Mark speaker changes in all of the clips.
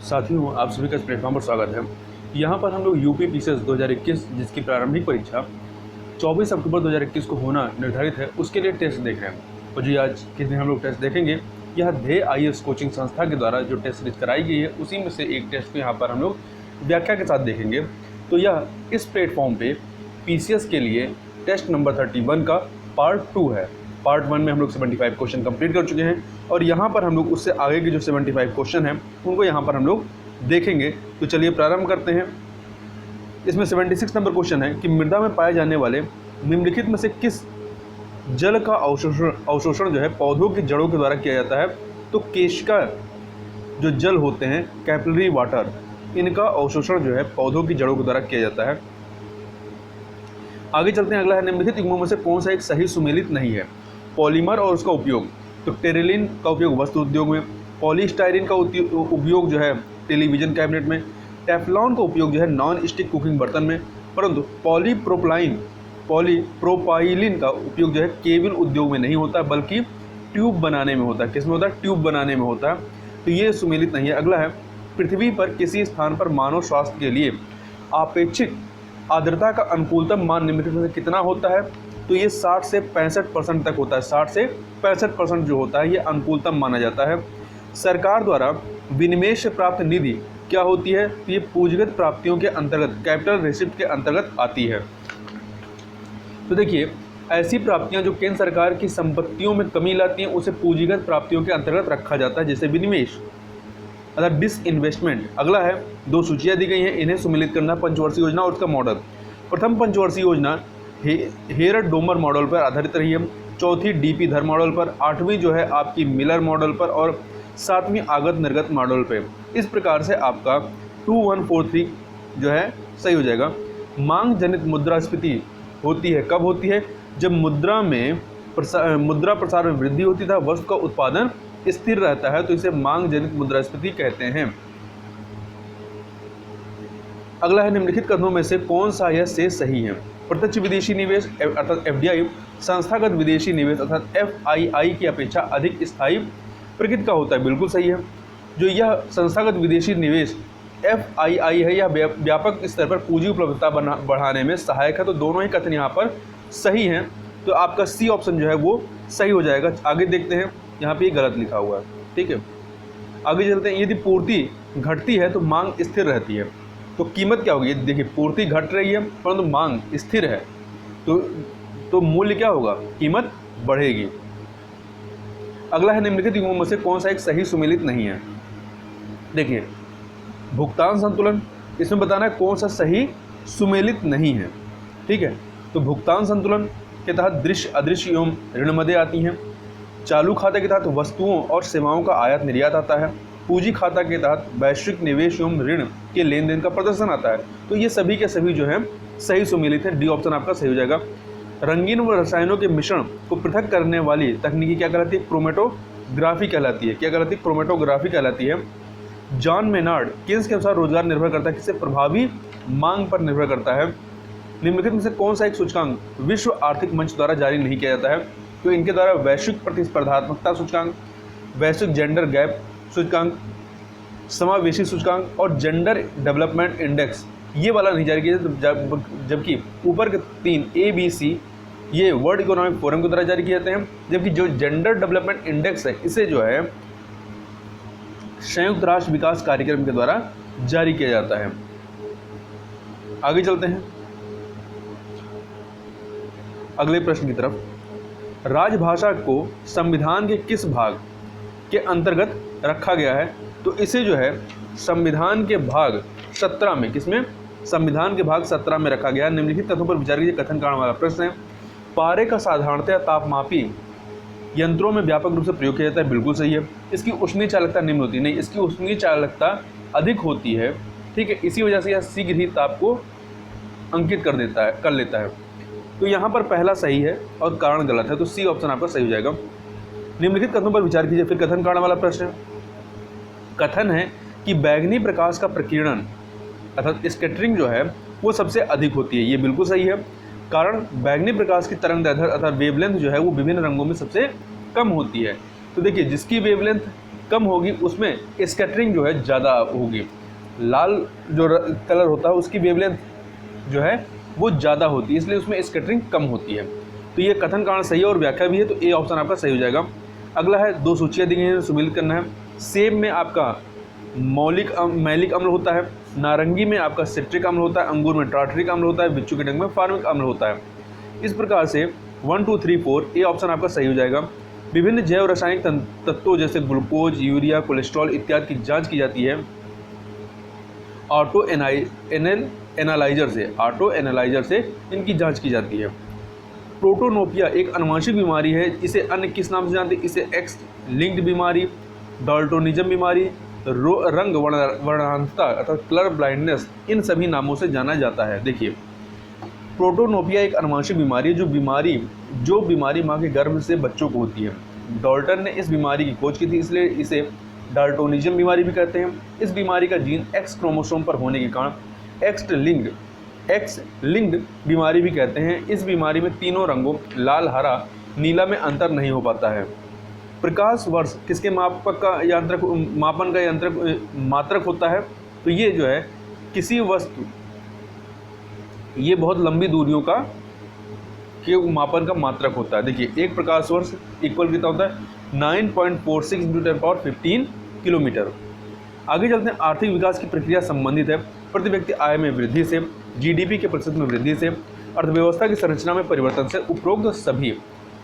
Speaker 1: साथियों, आप सभी का इस प्लेटफॉर्म पर स्वागत है। यहाँ पर हम लोग यूपी पीसीएस 2021 जिसकी प्रारंभिक परीक्षा 24 अक्टूबर 2021 को होना निर्धारित है, उसके लिए टेस्ट देख रहे हैं। और जी आज किस दिन हम लोग टेस्ट देखेंगे, यह ध्येय आईएएस कोचिंग संस्था के द्वारा जो टेस्ट सीरीज कराई गई है उसी में से एक टेस्ट को यहाँ पर हम लोग व्याख्या के साथ देखेंगे। तो यह इस प्लेटफॉर्म पे पीसीएस के लिए टेस्ट नंबर 31 का पार्ट 2 है। पार्ट 1 में हम लोग 75 क्वेश्चन कंप्लीट कर चुके हैं और यहाँ पर हम लोग उससे आगे के जो 75 क्वेश्चन हैं उनको यहाँ पर हम लोग देखेंगे। तो चलिए प्रारंभ करते हैं। इसमें 76 नंबर क्वेश्चन है कि मृदा में पाए जाने वाले निम्नलिखित में से किस जल का अवशोषण जो है पौधों की जड़ों के द्वारा किया जाता है। तो केशिका जो जल होते हैं, कैपिलरी वाटर, इनका अवशोषण जो है पौधों की जड़ों के द्वारा किया जाता है। आगे चलते हैं। अगला है निम्नलिखित युग्मों में से कौन सा एक सही सुमेलित नहीं है। पॉलीमर और उसका उपयोग, तो टेरेलिन का उपयोग वस्त्र उद्योग में, पॉलीस्टाइरिन का उपयोग जो है टेलीविजन कैबिनेट में, टेफ्लॉन का उपयोग जो है नॉन स्टिक कुकिंग बर्तन में, परंतु पॉलीप्रोपाइलिन का उपयोग जो है केबल उद्योग में नहीं होता बल्कि ट्यूब बनाने में होता है। किस में होता है? ट्यूब बनाने में होता है। तो ये सुमेलित नहीं है। अगला है पृथ्वी पर किसी स्थान पर मानव स्वास्थ्य के लिए आपेक्षिक आर्द्रता का अनुकूलतम मान निम्नलिखित में से कितना होता है। तो ये 60 से 65% तक होता है। 60 से 65% जो होता है ये अनुकूलतम माना जाता है। सरकार द्वारा विनिवेश से प्राप्त निधि क्या होती है? तो ये पूंजीगत प्राप्तियों के अंतर्गत, कैपिटल रिसिप्ट के अंतर्गत आती है। तो देखिए, ऐसी प्राप्तियां जो केंद्र सरकार की संपत्तियों में कमी लाती हैं उसे पूंजीगत प्राप्तियों के अंतर्गत रखा जाता है, जैसे विनिवेश अर्थात डिसइन्वेस्टमेंट। अगला है, 2 सूचियाँ दी गई हैं, इन्हें सुमेलित करना। पंचवर्षीय योजना और उसका मॉडल। प्रथम पंचवर्षीय योजना हेरड डोमर मॉडल पर आधारित रही है, चौथी डीपी धर मॉडल पर, 8वीं जो है आपकी मिलर मॉडल पर और 7वीं आगत निर्गत मॉडल पे। इस प्रकार से आपका 2143 जो है सही हो जाएगा। मांग जनित मुद्रास्फीति होती है, कब होती है? जब मुद्रा प्रसार में वृद्धि होती है, वस्तु का उत्पादन स्थिर रहता है, तो इसे मांग जनित मुद्रास्फीति कहते हैं। अगला है निम्नलिखित कथनों में से कौन सा यह शेष सही है। प्रत्यक्ष विदेशी निवेश अर्थात एफडीआई संस्थागत विदेशी निवेश अर्थात एफआईआई की अपेक्षा अधिक स्थायी प्रकृति का होता है। बिल्कुल सही है। जो यह संस्थागत विदेशी निवेश एफआईआई है यह व्यापक स्तर पर पूंजी उपलब्धता बढ़ाने में सहायक है। तो दोनों ही कथन यहाँ पर सही हैं। तो आपका सी ऑप्शन जो है वो सही हो जाएगा। आगे देखते हैं, यहाँ पे गलत लिखा हुआ है। ठीक है, आगे चलते हैं। यदि पूर्ति घटती है तो मांग स्थिर रहती है, तो कीमत क्या होगी? देखिए, पूर्ति घट रही है परंतु मांग स्थिर है, तो मूल्य क्या होगा? कीमत बढ़ेगी। अगला है निम्नलिखित युग्मों में से कौन सा एक सही सुमेलित नहीं है। देखिए, भुगतान संतुलन, इसमें बताना है कौन सा सही सुमेलित नहीं है। ठीक है, तो भुगतान संतुलन के तहत दृश्य अदृश्य एवं ऋण मदें आती हैं। चालू खाते के तहत वस्तुओं और सेवाओं का आयात निर्यात आता है। पूंजी खाता के तहत वैश्विक निवेश एवं ऋण के लेन देन का प्रदर्शन आता है। तो ये सभी के सभी जो है सही सुमेलित है। डी ऑप्शन आपका सही हो जाएगा। रंगीन व रसायनों के मिश्रण को पृथक करने वाली तकनीकी क्या कहलाती है? क्रोमेटोग्राफी कहलाती है। क्या कहलाती है? क्रोमेटोग्राफी कहलाती है। जॉन मेनार्ड केन्स के अनुसार रोजगार निर्भर करता है किससे? प्रभावी मांग पर निर्भर करता है। निम्नलिखित में से कौन सा एक सूचकांक विश्व आर्थिक मंच द्वारा जारी नहीं किया जाता है? तो इनके द्वारा वैश्विक प्रतिस्पर्धात्मकता सूचकांक, वैश्विक जेंडर गैप सूचकांक, समावेशी सूचकांक और जेंडर डेवलपमेंट इंडेक्स, ये वाला नहीं जारी किया जाता। जबकि ऊपर के 3 ABC ये वर्ल्ड इकोनॉमिक फोरम के द्वारा जारी किए जाते हैं। जबकि जो जेंडर डेवलपमेंट इंडेक्स है इसे जो है संयुक्त राष्ट्र विकास कार्यक्रम के द्वारा जारी किया जाता है। आगे चलते हैं अगले प्रश्न की तरफ। राजभाषा को संविधान के किस भाग के अंतर्गत रखा गया है? तो इसे जो है संविधान के भाग 17 में, किसमें? संविधान के भाग 17 में रखा गया है। निम्नलिखित तथ्यों पर विचार कीजिए। कथन कारण वाला प्रश्न है। पारे का साधारणतया तापमापी यंत्रों में व्यापक रूप से प्रयोग किया जाता है। बिल्कुल सही है। इसकी उष्णीय चालकता निम्न होती है। नहीं, इसकी उष्णीय चालकता अधिक होती है। ठीक है, इसी वजह से यह शीघ्र ही ताप को अंकित कर लेता है। तो यहाँ पर पहला सही है और कारण गलत है, तो सी ऑप्शन आपका सही हो जाएगा। निम्नलिखित कथनों पर विचार कीजिए। फिर कथन कारण वाला प्रश्न है। कथन है कि बैंगनी प्रकाश का प्रकीर्णन अर्थात स्कैटरिंग जो है वो सबसे अधिक होती है। ये बिल्कुल सही है। कारण बैंगनी प्रकाश की तरंगदैर्ध्य अर्थात वेवलेंथ जो है वो विभिन्न रंगों में सबसे कम होती है। तो देखिए, जिसकी वेवलेंथ कम होगी उसमें स्कैटरिंग जो है ज़्यादा होगी। लाल जो कलर होता है उसकी वेवलेंथ जो है वो ज़्यादा होती है, इसलिए उसमें स्कैटरिंग कम होती है। तो ये कथन कारण सही है और व्याख्या भी है, तो ए ऑप्शन आपका सही हो जाएगा। अगला है, दो सूचियाँ दी गई हैं, सम्मिलित करना है। सेब में आपका मैलिक अम्ल होता है, नारंगी में आपका सिट्रिक अम्ल होता है, अंगूर में टार्टरिक अम्ल होता है, बिच्छू के डंक में फार्मिक अम्ल होता है। इस प्रकार से 1 2 3 4 ए ऑप्शन आपका सही हो जाएगा। विभिन्न जैव रासायनिक तत्वों जैसे ग्लूकोज, यूरिया, कोलेस्ट्रॉल इत्यादि की जांच की जाती है ऑटो एनालाइजर से इनकी जांच की जाती है। प्रोटोनोपिया एक अनुवांशिक बीमारी है, इसे अन्य किस नाम से जानते हैं? इसे एक्स लिंक्ड बीमारी, डाल्टोनिज्म बीमारी, रंग वर्णांधता अर्थात कलर ब्लाइंडनेस, इन सभी नामों से जाना जाता है। देखिए, प्रोटोनोपिया एक अनुवांशिक बीमारी है, जो बीमारी माँ के गर्भ से बच्चों को होती है। डाल्टन ने इस बीमारी की खोज की थी, इसलिए इसे डाल्टोनिज्म बीमारी भी कहते हैं। इस बीमारी का जीन एक्स क्रोमोसोम पर होने के कारण एक्स लिंक्ड बीमारी भी कहते हैं। इस बीमारी में तीनों रंगों लाल, हरा, नीला में अंतर नहीं हो पाता है। प्रकाश वर्ष किसके मापन का मात्रक होता है? तो ये जो है किसी वस्तु, ये बहुत लंबी दूरियों का के मापन का मात्रक होता है। देखिए, एक प्रकाश वर्ष इक्वल कितना होता है? 9.46 × 10⁻15 किलोमीटर। आगे चलते हैं, आर्थिक विकास की प्रक्रिया संबंधित है प्रति व्यक्ति आय में वृद्धि से, जीडीपी के प्रतिशत में वृद्धि से, अर्थव्यवस्था की संरचना में परिवर्तन से, उपरोक्त सभी।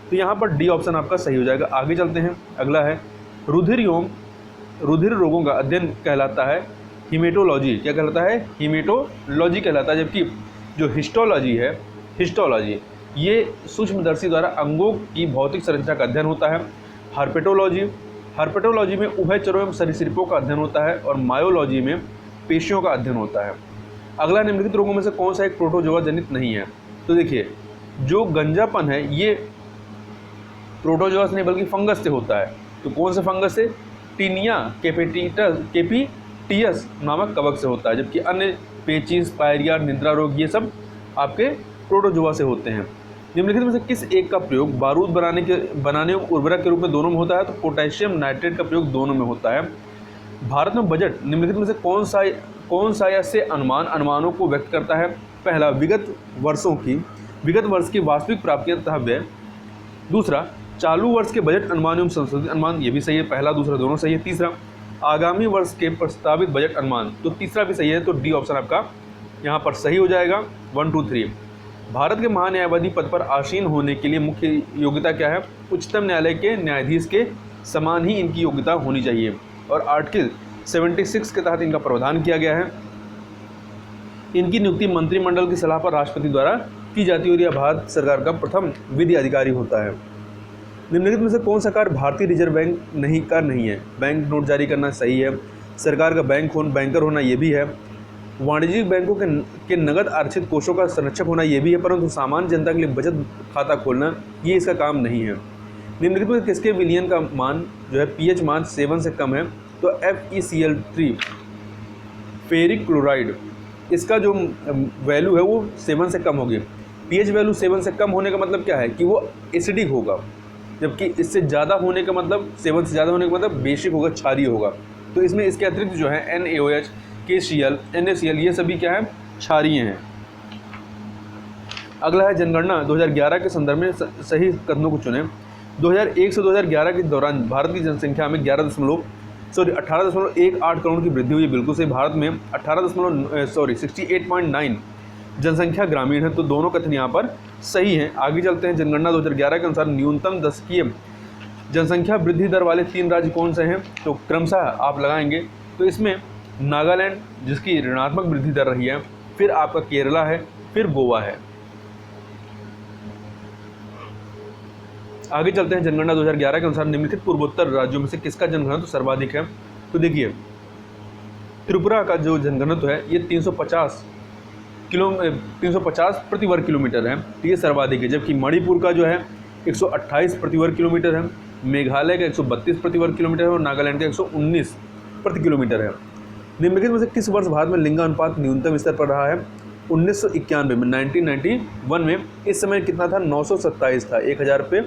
Speaker 1: तो यहाँ पर डी ऑप्शन आपका सही हो जाएगा। आगे चलते हैं, अगला है, रुधिर रोगों का अध्ययन कहलाता है हीमेटोलॉजी। क्या कहलाता है? हीमेटोलॉजी कहलाता है। जबकि जो हिस्टोलॉजी ये सूक्ष्मदर्शी द्वारा अंगों की भौतिक संरचना का अध्ययन होता है। हर्पेटोलॉजी में उभयचरों एवं सरीसृपों का अध्ययन होता है और मायोलॉजी में पेशियों का अध्ययन होता है। अगला, निम्नलिखित रोगों में से कौन सा एक प्रोटोजोआ जनित नहीं है? तो देखिए, जो गंजापन है ये प्रोटोजोआ से नहीं बल्कि फंगस से होता है। तो कौन से फंगस से? टीनिया कैपिटियस नामक कवक से होता है। जबकि अन्य पेचिस, पायरिया, निद्रा रोग ये सब आपके प्रोटोजोआ से होते हैं। निम्नलिखित में से किस एक का प्रयोग बारूद बनाने उर्वरक के रूप में दोनों में होता है? तो पोटेशियम नाइट्रेट का प्रयोग दोनों में होता है। भारत में बजट निम्नलिखित में से कौन सा या से अनुमानों को व्यक्त करता है? पहला, विगत वर्ष की वास्तविक प्राप्तियां तथा व्यय। दूसरा, चालू वर्ष के बजट अनुमान एवं संशोधित अनुमान, ये भी सही है, पहला दूसरा दोनों सही है। तीसरा, आगामी वर्ष के प्रस्तावित बजट अनुमान, तो तीसरा भी सही है। तो डी ऑप्शन आपका यहाँ पर सही हो जाएगा। 1 2 3। भारत के महान्यायवादी पद पर आसीन होने के लिए मुख्य योग्यता क्या है? उच्चतम न्यायालय के न्यायाधीश के समान ही इनकी योग्यता होनी चाहिए और आर्टिकल 76 के तहत इनका प्रावधान किया गया है। इनकी नियुक्ति मंत्रिमंडल की सलाह पर राष्ट्रपति द्वारा की जाती है और यह भारत सरकार का प्रथम विधि अधिकारी होता है। निम्नलिखित में से कौन सा कार्य भारतीय रिजर्व बैंक नहीं है? बैंक नोट जारी करना सही है, सरकार का बैंकर होना ये भी है, वाणिज्यिक बैंकों के नगद आरक्षित कोषों का संरक्षक होना ये भी है, परंतु सामान्य जनता के लिए बचत खाता खोलना ये इसका काम नहीं है। निम्नलिखित में किसके विलयन का मान जो है पीएच मान 7 से कम है? तो FeCl3 फेरिक क्लोराइड, इसका जो वैल्यू है वो 7 से कम होगी। पीएच वैल्यू 7 से कम होने का मतलब क्या है? कि वो एसिडिक होगा, जबकि इससे ज़्यादा होने का मतलब 7 से ज़्यादा होने का मतलब बेसिक होगा, क्षारीय होगा। तो इसमें इसके अतिरिक्त जो है NaOH, KCl, NaCl ये सभी क्या है? क्षारीय हैं। अगला है, जनगणना 2011 के संदर्भ में सही कथनों को चुनें। 2001 से 2011 के दौरान भारत की जनसंख्या में 18.18 करोड़ की वृद्धि हुई। बिल्कुल सही। भारत में 68.9 जनसंख्या ग्रामीण है, तो दोनों कथन यहाँ पर सही हैं। आगे चलते हैं, जनगणना 2011 के अनुसार न्यूनतम दशकीय जनसंख्या वृद्धि दर वाले 3 राज्य कौन से हैं? तो क्रमशः आप लगाएंगे, तो इसमें नागालैंड जिसकी ऋणात्मक वृद्धि दर रही है, फिर आपका केरला है, फिर गोवा है। आगे चलते हैं, जनगणना 2011 के अनुसार निम्नलिखित पूर्वोत्तर राज्यों में से किसका जनघनत्व सर्वाधिक है? तो देखिए, त्रिपुरा का जो जनघनत्व है ये 350 प्रति वर्ग किलोमीटर है, तो ये सर्वाधिक है। जबकि मणिपुर का जो है 128 प्रति वर्ग किलोमीटर है, मेघालय का 132 प्रति वर्ग किलोमीटर है और नागालैंड का 119 प्रति किलोमीटर है। निम्नलिखित में से किस वर्ष भारत में लिंगानुपात न्यूनतम स्तर पर रहा है? 1991 में, 1991 में इस समय कितना था? 927 था, 1000 पे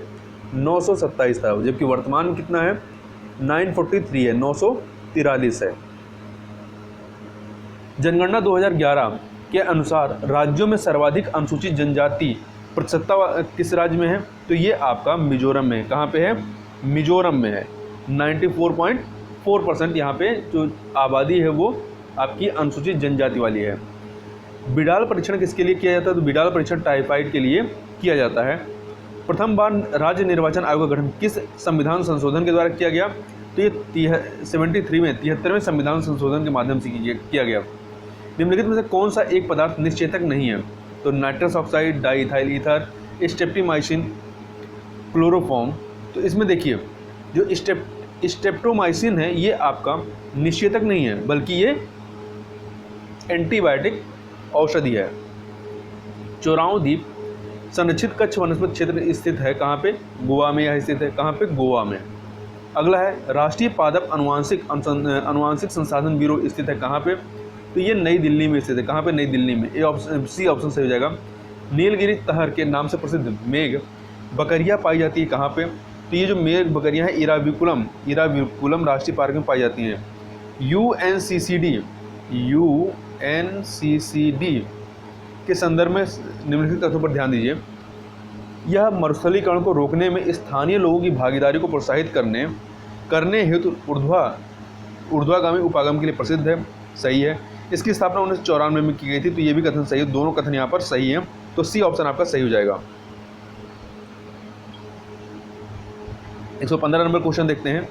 Speaker 1: 927 था। जबकि वर्तमान में कितना है? 943 है, 943 है। जनगणना 2011 के अनुसार राज्यों में सर्वाधिक अनुसूचित जनजाति प्रतिशतता किस राज्य में है? तो ये आपका मिजोरम में है। कहाँ पे है? मिजोरम में है। 94.4% यहाँ पे जो आबादी है वो आपकी अनुसूचित जनजाति वाली है। बिडाल परीक्षण किसके लिए किया जाता है? तो बिडाल परीक्षण टाइफाइड के लिए किया जाता है। प्रथम बार राज्य निर्वाचन आयोग का गठन किस संविधान संशोधन के द्वारा किया गया? तो ये 73वें संविधान संशोधन के माध्यम से किया गया। निम्नलिखित में से कौन सा एक पदार्थ निश्चेतक नहीं है? तो nitrous oxide, diethyl ether, streptomycin, chloroform. तो इसमें देखिए जो स्ट्रेप्टोमाइसिन है ये आपका निश्चेतक नहीं है, बल्कि ये एंटीबायोटिक औषधि है। चोराव द्वीप संरक्षित कच्छ वनस्पति क्षेत्र स्थित है कहाँ पे? गोवा में यह स्थित है। कहाँ पे? गोवा में। अगला है राष्ट्रीय पादप अनुवांशिक संसाधन ब्यूरो स्थित है कहाँ पे? तो ये नई दिल्ली में स्थित है। कहाँ पे? नई दिल्ली में। सी ऑप्शन सही हो जाएगा। नीलगिरी तहर के नाम से प्रसिद्ध मेघ बकरियाँ पाई जाती है कहाँ पे? तो ये जो मेघ बकरियाँ हैं इराविकुलम राष्ट्रीय पार्क में पाई जाती हैं। UNCCD के संदर्भ में निम्नलिखित तथ्यों पर ध्यान दीजिए। यह मरुस्थलीकरण को रोकने में स्थानीय लोगों की भागीदारी को प्रोत्साहित करने हेतु ऊर्ध्वगामी उपागम के लिए प्रसिद्ध है। सही है। इसकी स्थापना 1994 में की गई थी। तो ये भी कथन सही है। दोनों कथन यहाँ पर सही है। तो सी ऑप्शन आपका सही हो जाएगा। 115 नंबर क्वेश्चन देखते हैं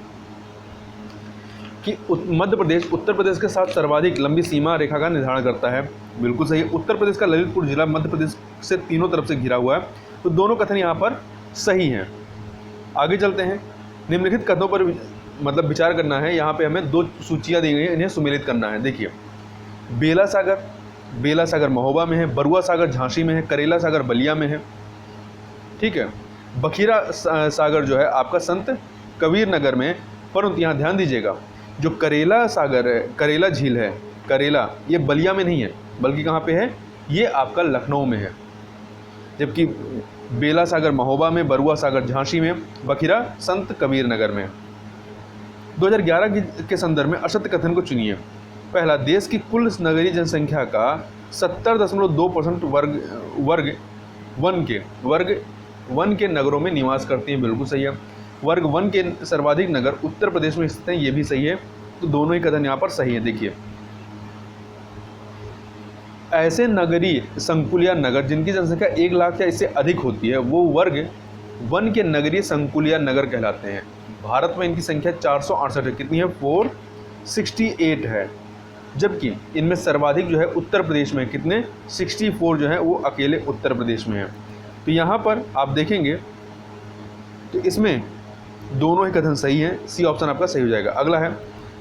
Speaker 1: कि मध्य प्रदेश उत्तर प्रदेश के साथ सर्वाधिक लंबी सीमा रेखा का निर्धारण करता है। बिल्कुल सही है। उत्तर प्रदेश का ललितपुर जिला मध्य प्रदेश से तीनों तरफ से घिरा हुआ है। तो दोनों कथन यहाँ पर सही हैं। आगे चलते हैं। निम्नलिखित कथनों पर मतलब विचार करना है। यहाँ पे हमें 2 सूचियाँ दी गई हैं, इन्हें सुमेलित करना है। देखिए बेला सागर महोबा में है, बरुआ सागर झांसी में है, करेला सागर बलिया में है। ठीक है। बखीरा सागर जो है आपका संत कबीर नगर में। परंतु यहाँ ध्यान दीजिएगा जो करेला सागर है, करेला झील है, करेला ये बलिया में नहीं है, बल्कि कहाँ पे है? ये आपका लखनऊ में है। जबकि बेला सागर महोबा में, बरुआ सागर झांसी में, बखीरा संत कबीर नगर में। 2011 के संदर्भ में असत्य कथन को चुनिए। पहला, देश की कुल नगरीय जनसंख्या का 70.2% वर्ग वन के नगरों में निवास करती हैं। बिल्कुल सही है। वर्ग 1 के सर्वाधिक नगर उत्तर प्रदेश में स्थित हैं। ये भी सही है। तो दोनों ही कथन यहाँ पर सही है। देखिए ऐसे नगरीय संकुल या नगर जिनकी जनसंख्या 1 लाख या इससे अधिक होती है वो वर्ग 1 के नगरीय संकुल या नगर कहलाते हैं। भारत में इनकी संख्या 468 है। कितनी है? 468 है। जबकि इनमें सर्वाधिक जो है उत्तर प्रदेश में कितने? 64 जो है वो अकेले उत्तर प्रदेश में है। तो यहाँ पर आप देखेंगे तो इसमें दोनों ही कथन सही हैं। सी ऑप्शन आपका सही हो जाएगा। अगला है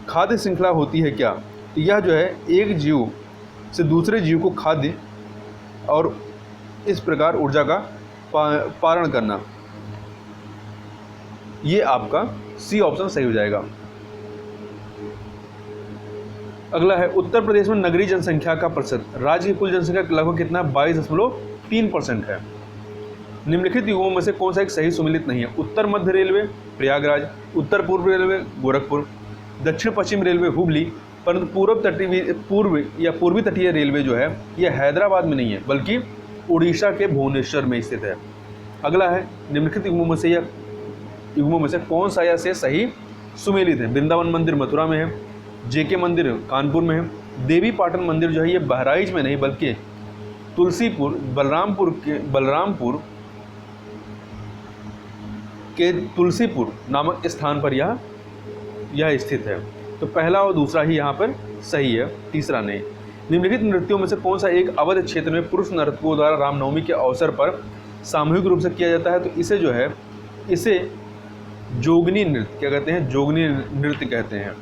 Speaker 1: खाद्य श्रृंखला होती है क्या? तो यह जो है एक जीव से दूसरे जीव को खाद्य और इस प्रकार ऊर्जा का पारण करना। ये आपका सी ऑप्शन सही हो जाएगा। अगला है उत्तर प्रदेश में नगरीय जनसंख्या का प्रतिशत राज्य की कुल जनसंख्या लगभग कितना? 22.3% है। निम्नलिखित युगों में से कौन सा एक सही सुमेलित नहीं है? उत्तर मध्य रेलवे प्रयागराज, उत्तर पूर्व रेलवे गोरखपुर, दक्षिण पश्चिम रेलवे हुबली। परंतु पूर्वी तटीय रेलवे जो है यह हैदराबाद में नहीं है, बल्कि उड़ीसा के भुवनेश्वर में स्थित है। अगला है निम्नलिखित युगों में से कौन सा या से सही सुमेलित है? वृंदावन मंदिर मथुरा में है, जेके मंदिर कानपुर में है, देवी पाटन मंदिर जो है ये बहराइच में नहीं बल्कि बलरामपुर के तुलसीपुर नामक स्थान पर यह स्थित है। तो पहला और दूसरा ही यहाँ पर सही है, तीसरा नहीं। निम्नलिखित नृत्यों में से कौन सा एक अवध क्षेत्र में पुरुष नर्तकों द्वारा रामनवमी के अवसर पर सामूहिक रूप से किया जाता है? तो इसे जोगनी नृत्य क्या कहते हैं? जोगनी नृत्य कहते हैं।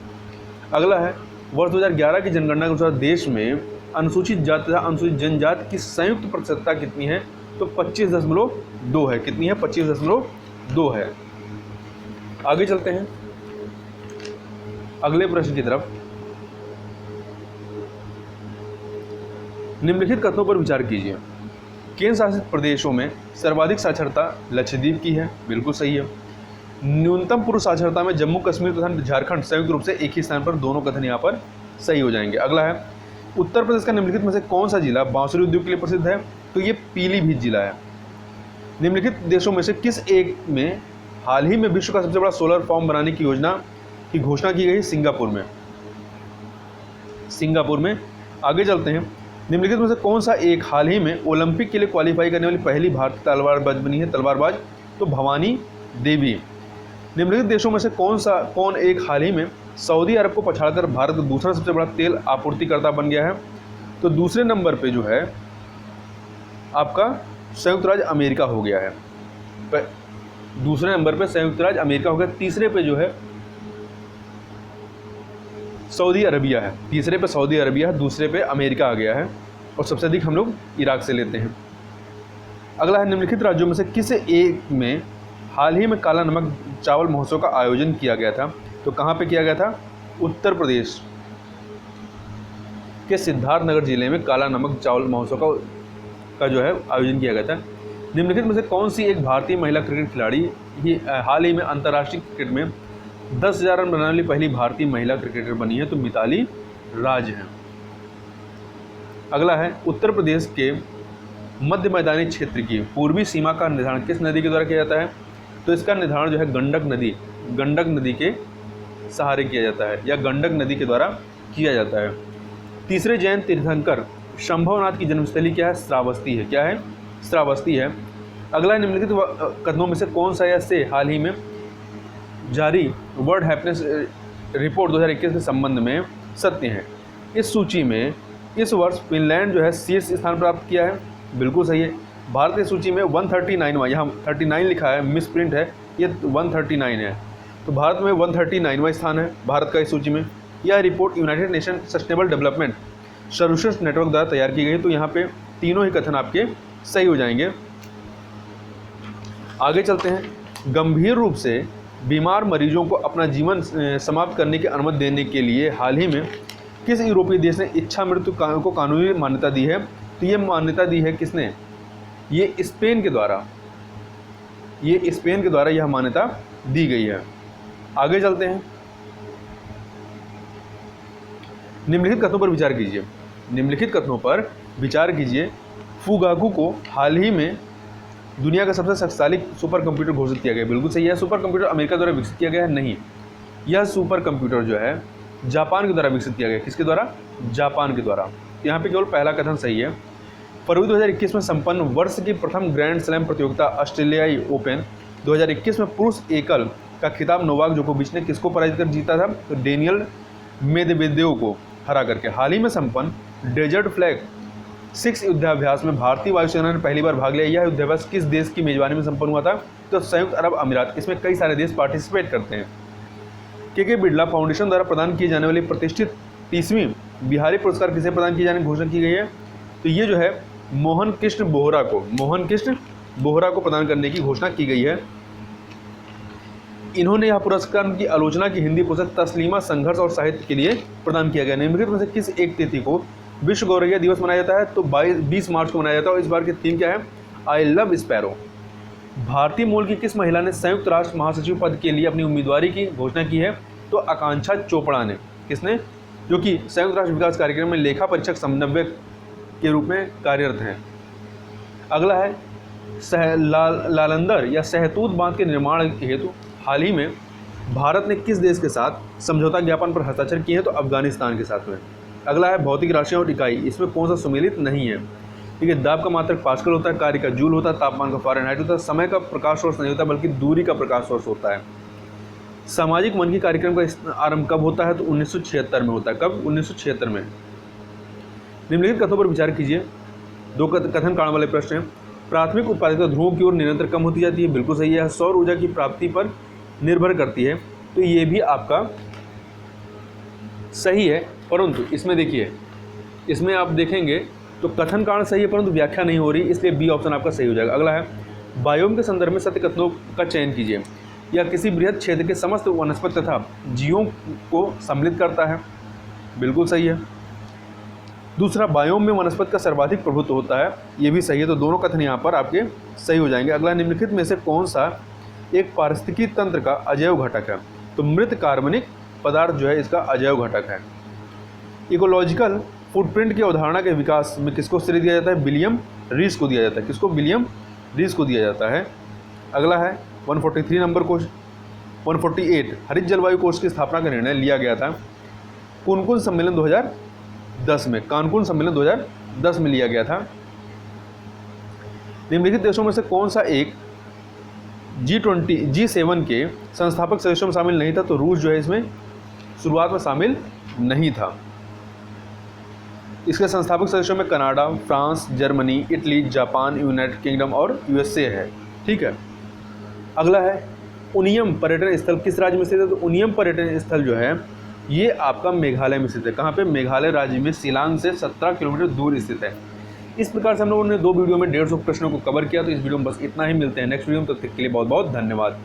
Speaker 1: अगला है वर्ष 2011 की जनगणना के अनुसार देश में अनुसूचित जाति तथा अनुसूचित जनजाति की संयुक्त प्रतिशतता कितनी है? तो 25.2 है। कितनी है? 25.2 है। आगे चलते हैं अगले प्रश्न की तरफ। निम्नलिखित कथनों पर विचार कीजिए। केंद्र शासित प्रदेशों में सर्वाधिक साक्षरता लक्षद्वीप की है। बिल्कुल सही है। न्यूनतम पुरुष साक्षरता में जम्मू कश्मीर तथा झारखंड संयुक्त रूप से एक ही स्थान पर, दोनों कथन यहाँ पर सही हो जाएंगे। अगला है, उत्तर प्रदेश का निम्नलिखित में से कौन सा जिला बांसुरी उद्योग के लिए प्रसिद्ध है? तो ये पीलीभीत जिला है। निम्नलिखित देशों में से किस एक में हाल ही में विश्व का सबसे बड़ा सोलर फार्म बनाने की योजना की घोषणा की गई? सिंगापुर में। सिंगापुर में। आगे चलते हैं, निम्नलिखित में से कौन सा एक हाल ही में ओलंपिक के लिए क्वालिफाई करने वाली पहली भारतीय तलवारबाज बनी है? तलवारबाज तो भवानी देवी। निम्नलिखित देशों में से कौन एक हाल ही में सऊदी अरब को पछाड़कर भारत का दूसरा सबसे बड़ा तेल आपूर्तिकर्ता बन गया है? तो दूसरे नंबर पे जो है आपका संयुक्त राज्य अमेरिका हो गया है। दूसरे नंबर पे संयुक्त राज्य अमेरिका हो गया। तीसरे पे जो है सऊदी अरबिया है। तीसरे पे सऊदी अरबिया है, दूसरे पे अमेरिका आ गया है, और सबसे अधिक हम लोग इराक से लेते हैं। अगला है, निम्नलिखित राज्यों में से किस एक में हाल ही में काला नमक चावल महोत्सव का आयोजन किया गया था? तो कहाँ पे किया गया था? उत्तर प्रदेश के सिद्धार्थनगर जिले में काला नमक चावल महोत्सव का जो है आयोजन किया गया था। निम्नलिखित में से कौन सी एक भारतीय महिला क्रिकेट खिलाड़ी ही हाल ही में अंतर्राष्ट्रीय क्रिकेट में 10,000 रन बनाने वाली पहली भारतीय महिला क्रिकेटर बनी है? तो मिताली राज हैं। अगला है, उत्तर प्रदेश के मध्य मैदानी क्षेत्र की पूर्वी सीमा का निर्धारण किस नदी के द्वारा किया जाता है? तो इसका निर्धारण जो है गंडक नदी के सहारे किया जाता है, या गंडक नदी के द्वारा किया जाता है। तीसरे जैन तीर्थंकर शंभवनाथ की जन्मस्थली क्या है? श्रावस्ती है। क्या है? श्रावस्ती है। अगला, निम्नलिखित कथनों में से कौन सा या से हाल ही में जारी वर्ल्ड हैप्पीनेस रिपोर्ट 2021 के संबंध में सत्य है? इस सूची में इस वर्ष फिनलैंड जो है शीर्ष स्थान प्राप्त किया है। बिल्कुल सही है। भारत की सूची में 139वां, यहाँ 39 लिखा है, मिस प्रिंट है, ये 139 है। तो भारत में 139वां स्थान है भारत का इस सूची में। यह report United nation sustainable development solutions network द्वारा तैयार की गई है। तो यहाँ पे तीनों ही कथन आपके सही हो जाएंगे। आगे चलते हैं, गंभीर रूप से बीमार मरीजों को अपना जीवन समाप्त करने की अनुमति देने के लिए हाल ही में किस यूरोपीय देश ने इच्छा मृत्यु को कानूनी मान्यता दी है? तो ये मान्यता दी है किसने? ये स्पेन के द्वारा यह मान्यता दी गई है। आगे चलते हैं, निम्नलिखित कथनों पर विचार कीजिए। फुगाकू को हाल ही में दुनिया का सबसे शक्तिशाली सुपर कंप्यूटर घोषित किया गया। बिल्कुल सही है। सुपर कंप्यूटर अमेरिका द्वारा विकसित किया गया है? नहीं, यह सुपर कंप्यूटर जो है जापान के द्वारा विकसित किया गया। किसके द्वारा? जापान के द्वारा। यहाँ पे केवल पहला कथन सही है। फरवरी 2021 में संपन्न वर्ष की प्रथम ग्रैंड स्लैम प्रतियोगिता ऑस्ट्रेलियाई ओपन 2021 में पुरुष एकल का खिताब नोवाक जोकोविच ने किसको पराजित कर जीता था? तो डेनियल मेदवेदेव को हरा करके। हाल ही में संपन्न डेजर्ट फ्लैग 6 युद्धाभ्यास में भारतीय वायुसेना ने पहली बार भाग लिया। यह युद्धाभ्यास किस देश की मेजबानी में संपन्न हुआ था? तो संयुक्त अरब अमीरात। इसमें कई सारे देश पार्टिसिपेट करते हैं। के बिरला फाउंडेशन द्वारा प्रदान किए जाने वाली प्रतिष्ठित 30वीं बिहारी पुरस्कार किसे प्रदान किए जाने की घोषणा की गई है? तो ये जो है मोहन कृष्ण बोहरा को प्रदान करने की घोषणा की गई है। इन्होंने यह पुरस्कार की आलोचना की हिंदी पुस्तक तस्लीमा संघर्ष और साहित्य के लिए प्रदान किया गया। निम्नलिखित में से किस एक तिथि को विश्व गौरैया दिवस मनाया जाता है? तो 20 मार्च को मनाया जाता है। और इस बार की थीम क्या है? I love sparrow. भारतीय मूल की किस महिला ने संयुक्त राष्ट्र महासचिव पद के लिए अपनी उम्मीदवारी की घोषणा की है? तो आकांक्षा चोपड़ा ने। किसने? जो कि संयुक्त राष्ट्र विकास कार्यक्रम में लेखा परीक्षक समन्वयक के रूप में कार्यरत हैं। अगला है, लालंदर या सहतूत बांध के निर्माण हेतु हाल ही में भारत ने किस देश के साथ समझौता ज्ञापन पर हस्ताक्षर किए हैं? तो अफगानिस्तान के साथ में। अगला है, भौतिक राशियाँ और इकाई, इसमें कौन सा सम्मिलित नहीं है? ठीक है, दाब का मात्रक पास्कल होता है, कार्य का जूल होता है, तापमान का फ़ारेनहाइट होता है, समय का प्रकाश सोर्स नहीं होता बल्कि दूरी का प्रकाश सोर्स होता है। सामाजिक मन की कार्यक्रम का आरंभ कब होता है? तो 1976 में होता है। कब? 1976 में। निम्नलिखित कथनों पर विचार कीजिए। 2 कथन कारण वाले प्रश्न हैं। प्राथमिक उत्पादकता ध्रुवों की ओर निरंतर कम होती जाती है। बिल्कुल सही है। सौर ऊर्जा की प्राप्ति पर निर्भर करती है। तो ये भी आपका सही है, परंतु इसमें देखिए, इसमें आप देखेंगे तो कथन कारण सही है परंतु व्याख्या नहीं हो रही, इसलिए बी ऑप्शन आपका सही हो जाएगा। अगला है, बायोम के संदर्भ में सत्य कथनों का चयन कीजिए। या किसी बृहद क्षेत्र के समस्त वनस्पति तथा जीवों को सम्मिलित करता है। बिल्कुल सही है। दूसरा, बायोम में वनस्पति का सर्वाधिक प्रभुत्व होता है। ये भी सही है। तो दोनों कथन यहाँ पर आपके सही हो जाएंगे। अगला, निम्नलिखित में से कौन सा एक पारिस्थितिकी तंत्र का अजैव घटक है। तो मृत कार्बनिक पदार्थ जो है इसका अजैव घटक है। इकोलॉजिकल फुटप्रिंट की अवधारणा के विकास में किसको श्रेय दिया जाता है? विलियम रीस को दिया जाता है। किसको? विलियम रीस को दिया जाता है। अगला है 143 नंबर क्वेश्चन। 148 हरित जलवायु कोष की स्थापना का निर्णय लिया गया था कुन सम्मेलन 2010 में। कानकुन सम्मेलन 2010 में लिया गया था। निम्नलिखित देशों में से कौन सा एक G7 के संस्थापक सदस्यों में शामिल नहीं था? तो रूस जो है इसमें शुरुआत में शामिल नहीं था। इसके संस्थापक सदस्यों में Canada, France, Germany, Italy, Japan, United kingdom और यूएसए है। ठीक है। अगला है उनियम पर्यटन स्थल किस राज्य में स्थित है? तो उनियम पर्यटन स्थल जो है ये आपका मेघालय में स्थित है। कहाँ पे? मेघालय राज्य में शिलांग से 17 किलोमीटर दूर स्थित है। इस प्रकार से हम लोगों ने 2 वीडियो में 150 प्रश्नों को कवर किया। तो इस वीडियो में बस इतना ही। मिलते हैं नेक्स्ट वीडियो में, तब तक के लिए बहुत बहुत धन्यवाद।